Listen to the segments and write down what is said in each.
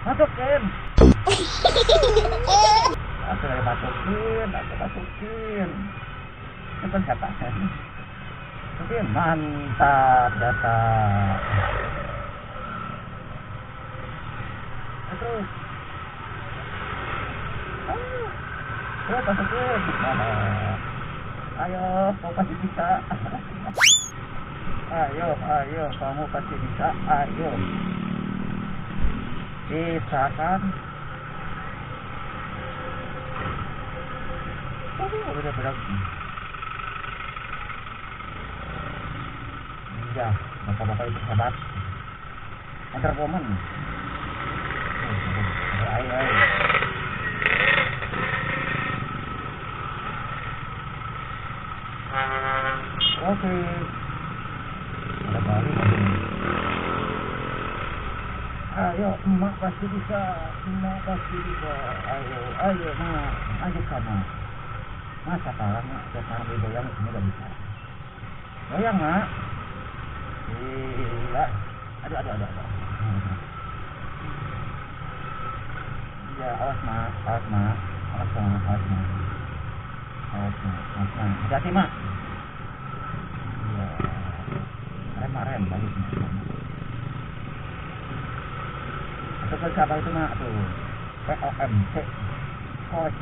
Masukin. Aku masukin. Itu siapa? Masukin, mantap dasar. Terus. Terus masukin. Ayo, kau pasti bisa. Ayo, kamu pasti bisa. Ayo. Bisa kan? Bener-bener. Iya, bapak-bapak itu hebat. Wonder Woman. Ayo. Oke. Ada balik. Ayo, emak pasti bisa. Ayo, mak. Ayo sama. Masa kalah, mak? Sekarang digoyang, ini gak bisa. Goyang, mak. Gila. Aduh. Ya, awas, mak. Hati-hati, mak. Ya. Rem, balik, mak. Itu ke siapa itu, mak? Tuh. POMC. Coach.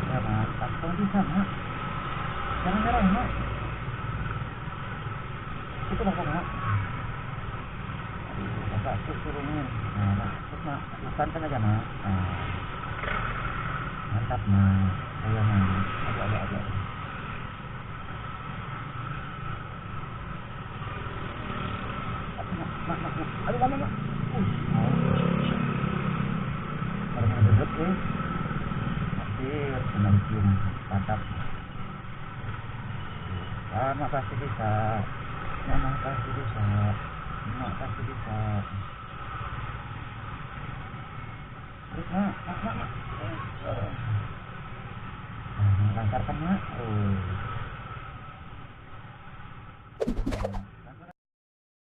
Ya, mak. Kamu bisa, mak. Jangan nyerah, mak. Itu bakal, mak. Bapak turunin. Nah, terus, mak. Bukankan aja, mak. Mantap, mak. Ayo, mak. Aduh. Mak. Aduh, mak. Baru duduk, Hadir, senang cium tatap. Mak pasti bisa. Mak pasti bisa. Terus, mak. Lancarkan, mak.